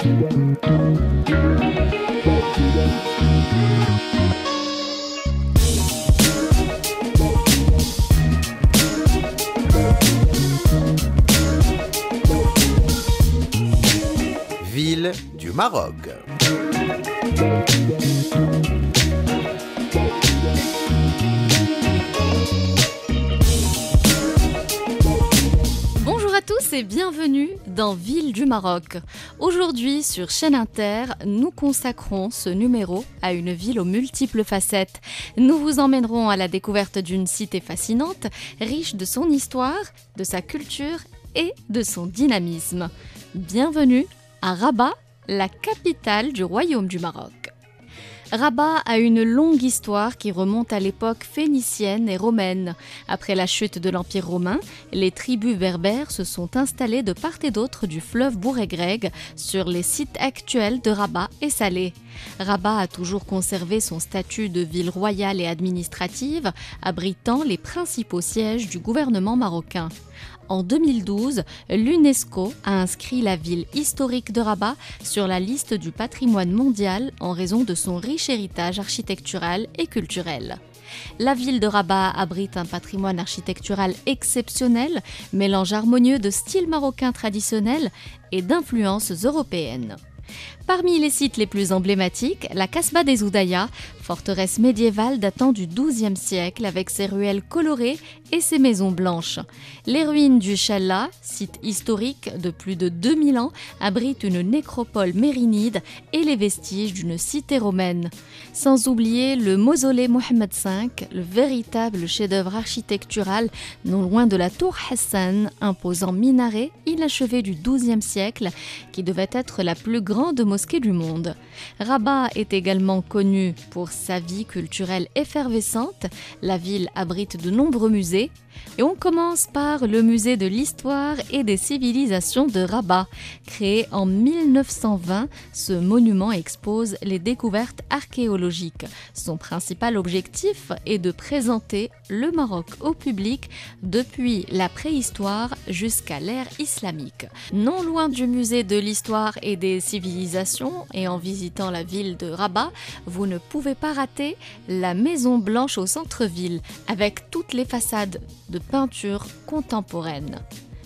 Ville du Maroc. Bonjour à tous et bienvenue dans Ville du Maroc. Aujourd'hui sur Chaîne Inter, nous consacrons ce numéro à une ville aux multiples facettes. Nous vous emmènerons à la découverte d'une cité fascinante, riche de son histoire, de sa culture et de son dynamisme. Bienvenue à Rabat, la capitale du Royaume du Maroc. Rabat a une longue histoire qui remonte à l'époque phénicienne et romaine. Après la chute de l'Empire romain, les tribus berbères se sont installées de part et d'autre du fleuve Bouregreg sur les sites actuels de Rabat et Salé. Rabat a toujours conservé son statut de ville royale et administrative, abritant les principaux sièges du gouvernement marocain. En 2012, l'UNESCO a inscrit la ville historique de Rabat sur la liste du patrimoine mondial en raison de son riche héritage architectural et culturel. La ville de Rabat abrite un patrimoine architectural exceptionnel, mélange harmonieux de style marocain traditionnel et d'influences européennes. Parmi les sites les plus emblématiques, la Kasbah des Oudaya, forteresse médiévale datant du XIIe siècle avec ses ruelles colorées et ses maisons blanches. Les ruines du Challa, site historique de plus de 2000 ans, abritent une nécropole mérinide et les vestiges d'une cité romaine. Sans oublier le mausolée Mohammed V, le véritable chef-d'œuvre architectural non loin de la tour Hassan, imposant minaret inachevé du XIIe siècle, qui devait être la plus grande mosquée du monde. Rabat est également connue pour sa vie culturelle effervescente. La ville abrite de nombreux musées. Et on commence par le musée de l'histoire et des civilisations de Rabat. Créé en 1920, ce monument expose les découvertes archéologiques. Son principal objectif est de présenter le Maroc au public depuis la préhistoire jusqu'à l'ère islamique. Non loin du musée de l'histoire et des civilisations et en visitant la ville de Rabat, vous ne pouvez pas rater la Maison Blanche au centre-ville avec toutes les façades de peinture contemporaine.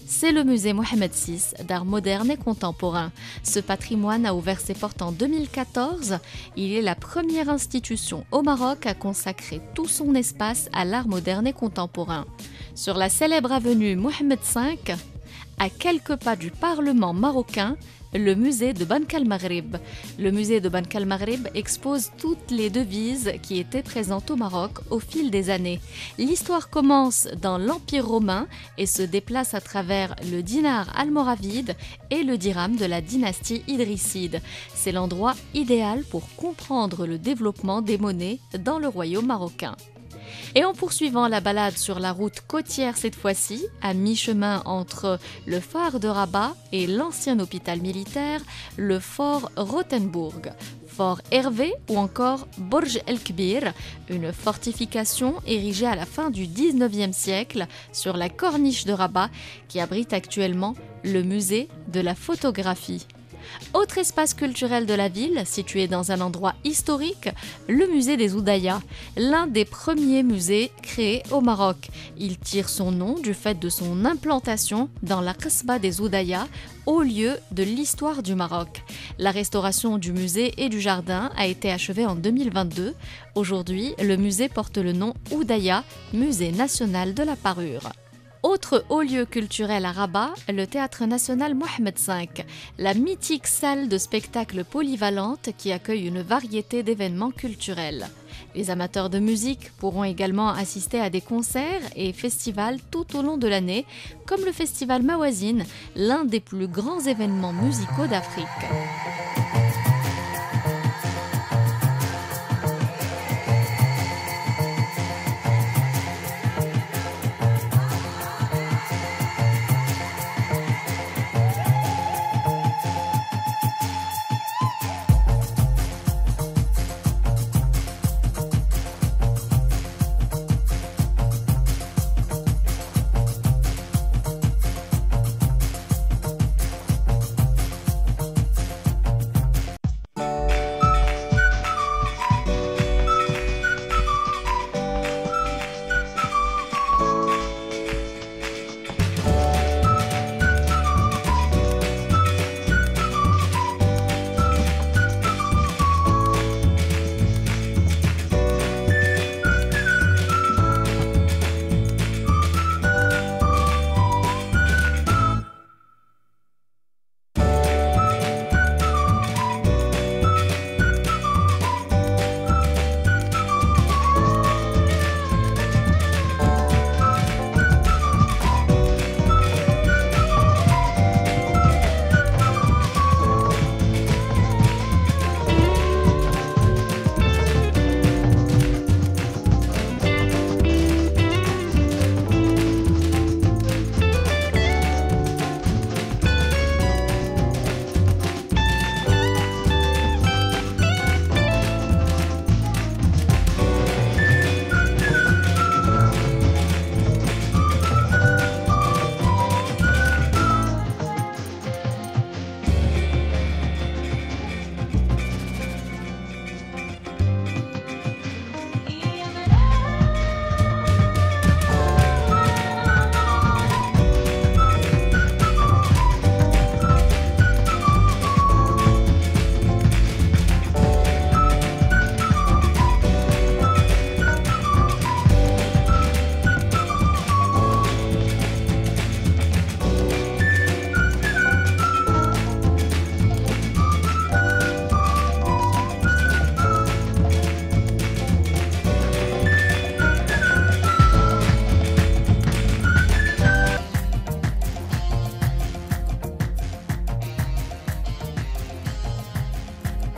C'est le musée Mohammed VI d'art moderne et contemporain. Ce patrimoine a ouvert ses portes en 2014. Il est la première institution au Maroc à consacrer tout son espace à l'art moderne et contemporain. Sur la célèbre avenue Mohammed V, à quelques pas du Parlement marocain, le musée de Bank al-Maghrib. Le musée de Bank al-Maghrib expose toutes les devises qui étaient présentes au Maroc au fil des années. L'histoire commence dans l'Empire romain et se déplace à travers le dinar almoravide et le dirham de la dynastie idrisside. C'est l'endroit idéal pour comprendre le développement des monnaies dans le royaume marocain. Et en poursuivant la balade sur la route côtière cette fois-ci, à mi-chemin entre le phare de Rabat et l'ancien hôpital militaire, le fort Rothenburg, fort Hervé ou encore Borj el-Kbir, une fortification érigée à la fin du 19e siècle sur la corniche de Rabat qui abrite actuellement le musée de la photographie. Autre espace culturel de la ville, situé dans un endroit historique, le musée des Oudaya, l'un des premiers musées créés au Maroc. Il tire son nom du fait de son implantation dans la Kasbah des Oudaya, au lieu de l'histoire du Maroc. La restauration du musée et du jardin a été achevée en 2022. Aujourd'hui, le musée porte le nom Oudaya, Musée national de la parure. Autre haut lieu culturel à Rabat, le Théâtre national Mohammed V, la mythique salle de spectacle polyvalente qui accueille une variété d'événements culturels. Les amateurs de musique pourront également assister à des concerts et festivals tout au long de l'année, comme le festival Mawazine, l'un des plus grands événements musicaux d'Afrique.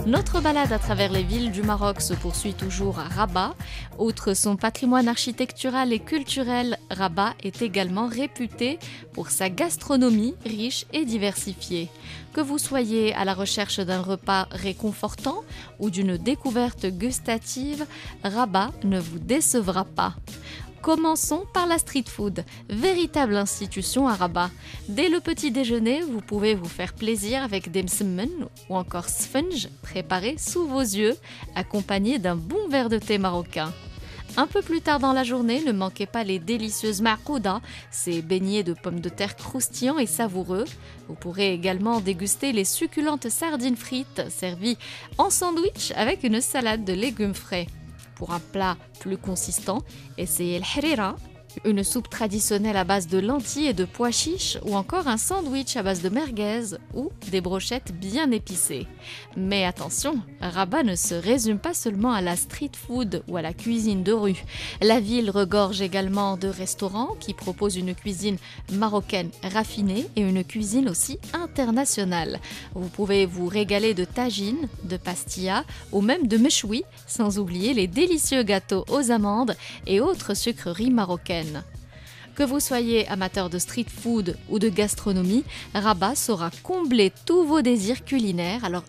Notre balade à travers les villes du Maroc se poursuit toujours à Rabat. Outre son patrimoine architectural et culturel, Rabat est également réputé pour sa gastronomie riche et diversifiée. Que vous soyez à la recherche d'un repas réconfortant ou d'une découverte gustative, Rabat ne vous décevra pas. Commençons par la street food, véritable institution à Rabat. Dès le petit déjeuner, vous pouvez vous faire plaisir avec des msemmen ou encore sponge préparés sous vos yeux, accompagnés d'un bon verre de thé marocain. Un peu plus tard dans la journée, ne manquez pas les délicieuses marcouda, ces beignets de pommes de terre croustillants et savoureux. Vous pourrez également déguster les succulentes sardines frites servies en sandwich avec une salade de légumes frais. Pour un plat plus consistant, essayez le harira, une soupe traditionnelle à base de lentilles et de pois chiches ou encore un sandwich à base de merguez ou des brochettes bien épicées. Mais attention, Rabat ne se résume pas seulement à la street food ou à la cuisine de rue. La ville regorge également de restaurants qui proposent une cuisine marocaine raffinée et une cuisine aussi internationale. Vous pouvez vous régaler de tagine, de pastilla ou même de méchoui, sans oublier les délicieux gâteaux aux amandes et autres sucreries marocaines. Que vous soyez amateur de street food ou de gastronomie, Rabat saura combler tous vos désirs culinaires. Alors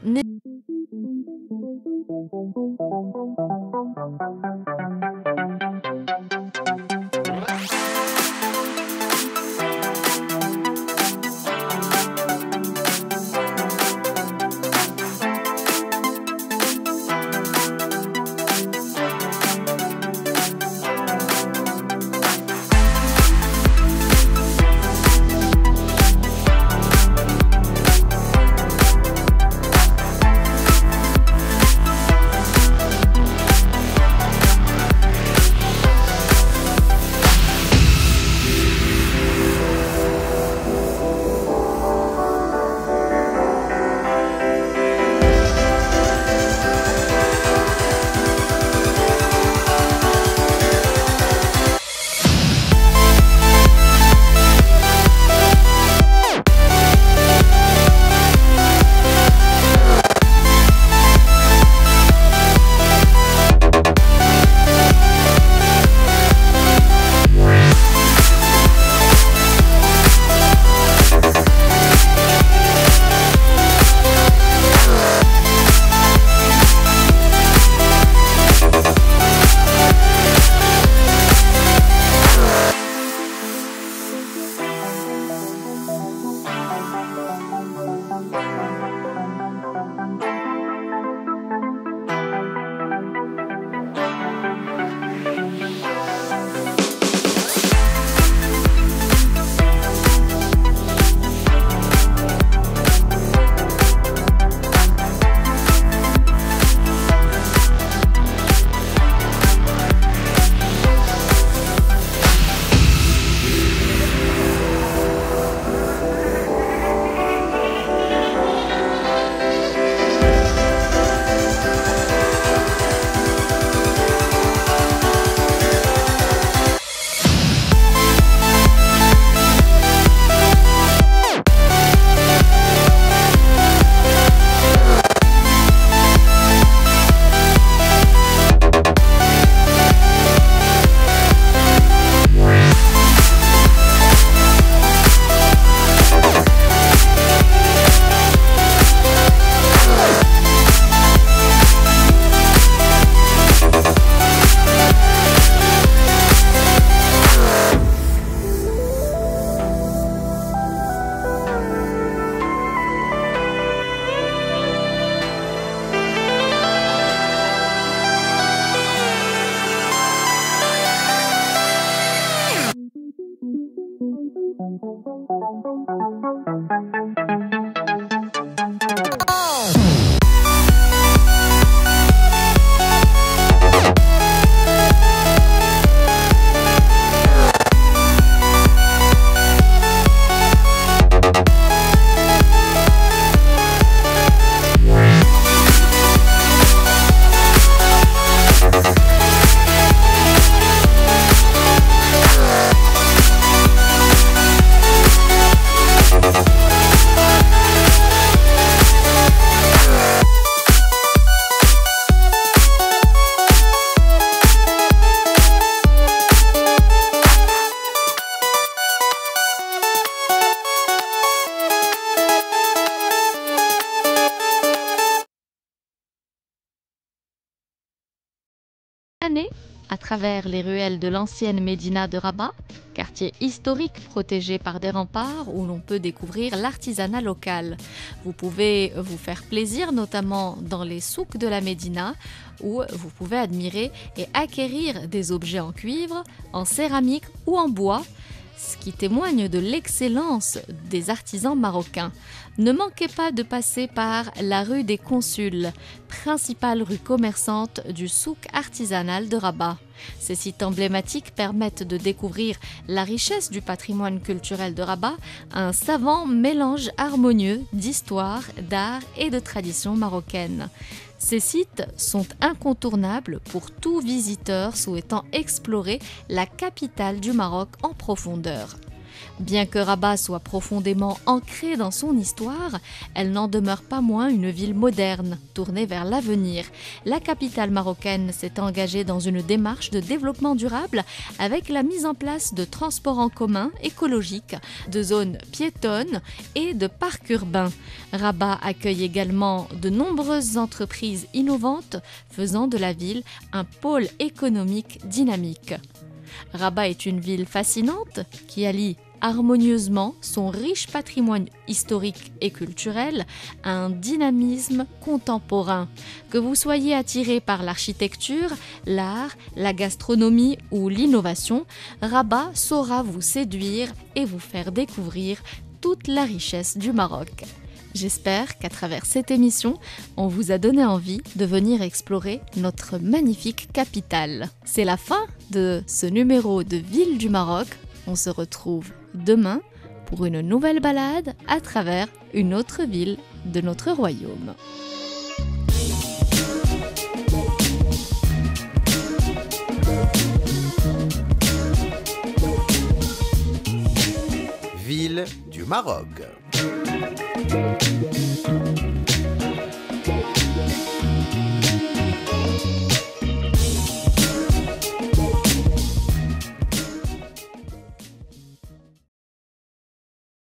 à travers les ruelles de l'ancienne Médina de Rabat, quartier historique protégé par des remparts où l'on peut découvrir l'artisanat local. Vous pouvez vous faire plaisir notamment dans les souks de la Médina où vous pouvez admirer et acquérir des objets en cuivre, en céramique ou en bois, ce qui témoigne de l'excellence des artisans marocains. Ne manquez pas de passer par la rue des Consuls, principale rue commerçante du souk artisanal de Rabat. Ces sites emblématiques permettent de découvrir la richesse du patrimoine culturel de Rabat, un savant mélange harmonieux d'histoire, d'art et de tradition marocaine. Ces sites sont incontournables pour tout visiteur souhaitant explorer la capitale du Maroc en profondeur. Bien que Rabat soit profondément ancrée dans son histoire, elle n'en demeure pas moins une ville moderne, tournée vers l'avenir. La capitale marocaine s'est engagée dans une démarche de développement durable avec la mise en place de transports en commun écologiques, de zones piétonnes et de parcs urbains. Rabat accueille également de nombreuses entreprises innovantes, faisant de la ville un pôle économique dynamique. Rabat est une ville fascinante qui allie harmonieusement son riche patrimoine historique et culturel à un dynamisme contemporain. Que vous soyez attiré par l'architecture, l'art, la gastronomie ou l'innovation, Rabat saura vous séduire et vous faire découvrir toute la richesse du Maroc. J'espère qu'à travers cette émission, on vous a donné envie de venir explorer notre magnifique capitale. C'est la fin de ce numéro de Ville du Maroc. On se retrouve demain pour une nouvelle balade à travers une autre ville de notre royaume. Ville du Maroc.